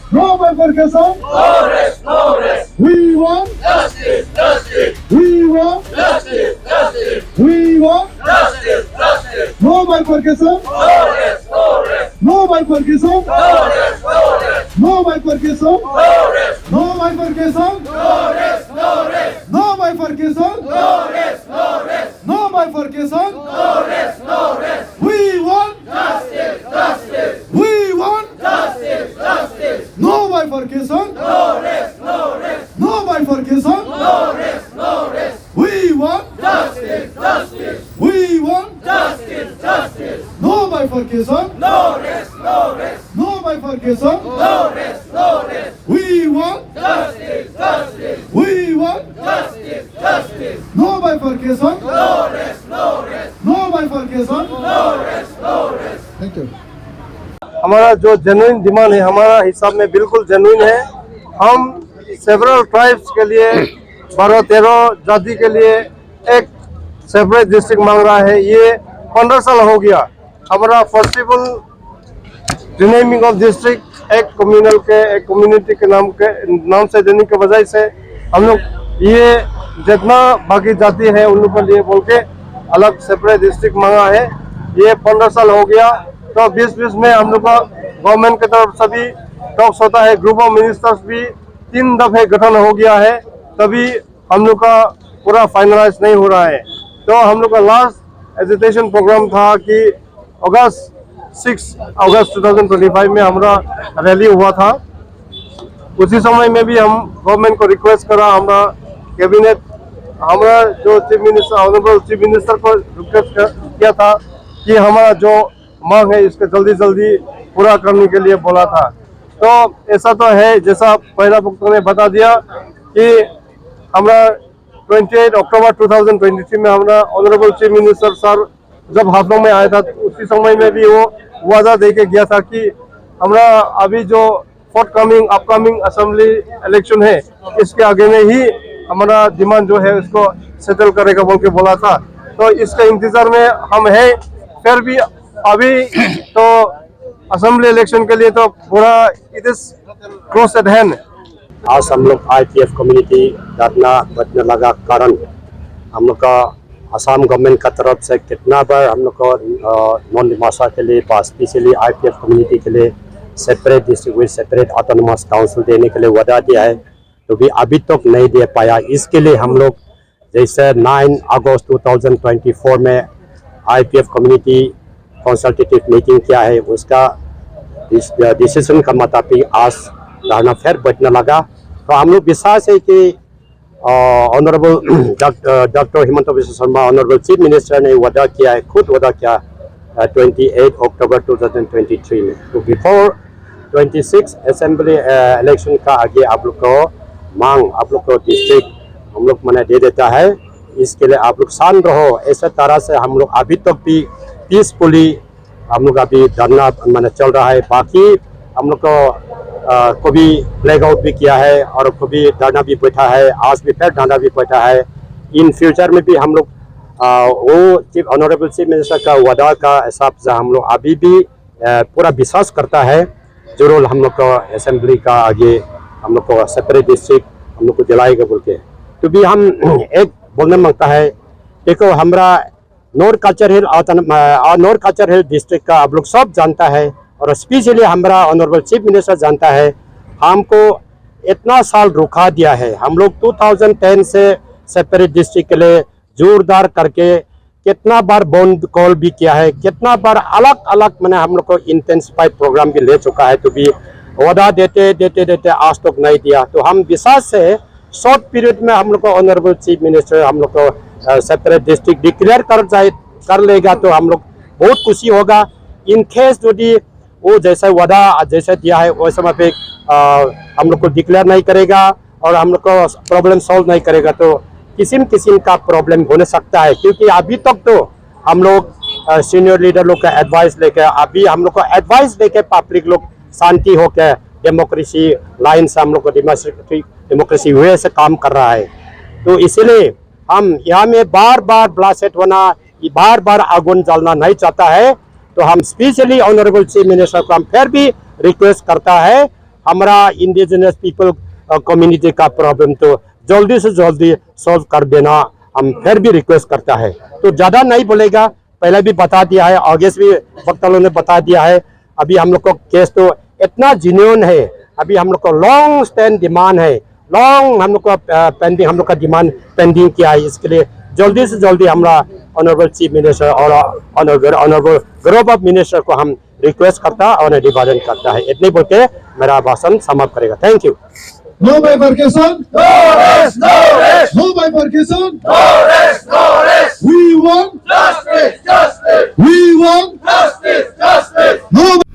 No bifurcation. No rest, no rest. We want Justice, justice, We want justice, justice, We want justice, justice. No bifurcation. No rest, no rest. No bifurcation. No rest, no rest. No bifurcation. No rest, No bifurcation. no rest, no rest. No bifurcation. No rest, no rest. No bifurcation. No rest, no rest. We want Justice, justice, We want justice, justice. No bifurcation. No rest, no rest. No bifurcation. No rest, no rest. We want Justice, justice, We want justice, justice. No bifurcation. No rest, no rest. No bifurcation. No rest, no rest. We want Justice, justice, We want justice, justice. No bifurcation. No rest, no rest. No bifurcation. No rest, no rest. Thank you. हमारा जो genuine demand है हमारा हिसाब में बिल्कुल genuine है। हम several tribes के लिए 12-13 जाति के लिए एक सेपरेट डिस्ट्रिक्ट मांग रहा है। ये 15 साल हो गया। हमारा फॉर्सिबल रिनेमिंग ऑफ डिस्ट्रिक्ट एक कम्युनिटी के नाम से देने के वजह से हम लोग ये जितना बाकी जाति है उन लोग के लिए बोल के अलग सेपरेट डिस्ट्रिक्ट मांगा है। ये 15 साल हो गया। तो 2020 में हम लोग का गवर्नमेंट की तरफ से भी टॉक्स होता है। ग्रुप ऑफ मिनिस्टर्स भी 3 दफे गठन हो गया है, तभी हम लोग का पूरा फाइनलाइज नहीं हो रहा है। तो हम लोग का लास्ट एजुकेशन प्रोग्राम था कि 6 अगस्त 2025 में हमारा रैली हुआ था। उसी समय में भी हम गवर्नमेंट को रिक्वेस्ट करा, हमारा कैबिनेट हमारा जो chief minister honourable chief minister को रिक्वेस्ट किया था कि हमारा जो मांग है इसको जल्दी पूरा करने के लिए बोला था। तो ऐसा तो है जैसा पहला वक्ता ने बता दिया कि हमारा 28 अक्टूबर 2023 में हमारा ऑनरेबल चीफ मिनिस्टर सर जब हाथों में आया था उसी समय में भी वो वादा दे के गया था कि हमारा अभी जो अपकमिंग असेंबली इलेक्शन है इसके आगे में ही हमारा डिमांड जो है उसको सेटल करेगा बोल के बोला था। तो इसके इंतजार में हम है। फिर भी अभी तो असेंबली इलेक्शन के लिए तो पूरा it is close eight hand. आज हम लोग IPF कम्युनिटी धरना बदलने लगा कारण हम लोग का असम गवर्नमेंट का तरफ से कितना बार हम लोग को नॉन डिमासा के लिए स्पेशली IPF कम्युनिटी के लिए separate district with separate autonomous council देने के लिए वादा दिया है, तो भी अभी तक नहीं दे पाया। इसके लिए हम लोग जैसे 9 अगस्त 2024 में IPF कम्युनिटी कंसल्टेटिव मीटिंग किया है, उसका डिसीजन का मुताबिक आज धरना फिर बढ़ने लगा। तो हम लोग विश्वास है कि honourable doctor Himanta Biswa Sharma honourable chief minister ने वादा किया है, खुद वादा किया 28 अक्टूबर 2023 में। तो बिफोर 26 असेंबली इलेक्शन का आगे आप लोग को मांग आप लोग को डिस्ट्रिक्ट हम लोग मैंने दे देता है। इसके लिए आप लोग शांत रहो। ऐसे तरह से हम लोग अभी तक भी पीसफुली हम लोग अभी धरना मैंने चल रहा है। बाकी हम लोग को कभी ब्लैक आउट भी किया है और कभी धरना भी बैठा है, आज भी फिर धरना भी बैठा है। इन फ्यूचर में भी हम लोग वो चीफ ऑनरेबल चीफ मिनिस्टर का वादा का हिसाब से हम लोग अभी भी पूरा विश्वास करता है जरूर हम लोग को असेंबली का आगे हम लोग को सेपरेट डिस्ट्रिक्ट हम लोग को दिलाएगा बोल के। तो भी हम एक बोलना मांगता है, देखो हमारा नॉर्थ कल्चर हिल डिस्ट्रिक्ट का आप लोग सब जानता है और स्पेशली हमारा ऑनरेबल चीफ मिनिस्टर जानता है। हमको इतना साल रुका दिया है। हम लोग 2010 से सेपरेट डिस्ट्रिक्ट के लिए जोरदार करके कितना बार बॉन्ड कॉल भी किया है, कितना बार अलग अलग मैंने हम लोग को इंटेंसिफाइड प्रोग्राम भी ले चुका है, तो भी वादा देते आज तक नहीं दिया। तो हम विश्वास से शॉर्ट पीरियड में हम लोग को ऑनरेबल चीफ मिनिस्टर हम लोग को सेपरेट डिस्ट्रिक्ट डिक्लेयर कर लेगा तो हम लोग बहुत खुशी होगा। इन केस यदि वो जैसा वादा जैसे दिया है वैसे में पे हम लोग को डिक्लेयर नहीं करेगा और हम लोग को प्रॉब्लम सॉल्व नहीं करेगा तो किस्म का प्रॉब्लम होने सकता है। क्योंकि अभी तक तो हम लोग सीनियर लीडर लोग का एडवाइस लेके हम लोग को एडवाइस लेके पब्लिक लोग शांति होकर डेमोक्रेसी लाइन से हम लोग को डेमोक्रेसी वे से काम कर रहा है। तो इसीलिए हम यहाँ में बार ब्लास्ट होना, बार आगुन जलना नहीं चाहता है। तो हम स्पेशली ऑनरेबल चीफ मिनिस्टर को हम फिर भी रिक्वेस्ट करता है, हमारा इंडिजिनस पीपल कम्युनिटी का प्रॉब्लम तो जल्दी से जल्दी सॉल्व कर देना हम फिर भी रिक्वेस्ट करता है। तो ज़्यादा नहीं बोलेगा, पहले भी बता दिया है, आगे से भी वक्ताओं ने बता दिया है। अभी हम लोग को केस तो इतना जेन्युइन है, अभी हम लोग को लॉन्ग स्टैंड डिमांड है, लॉन्ग हम लोग को पेंडिंग, हम लोग का डिमांड पेंडिंग किया है। इसके लिए जल्दी से जल्दी हमारा ऑनरेबल चीफ मिनिस्टर और ऑनरेबल ग्रुप ऑफ मिनिस्टर को हम रिक्वेस्ट करता और निवेदन करता है। इतने बोल के मेरा भाषण समाप्त करेगा। Thank you. No bifurcation. No rest, no rest. No bifurcation. No rest, no rest. We want Justice, justice, we want justice, justice. no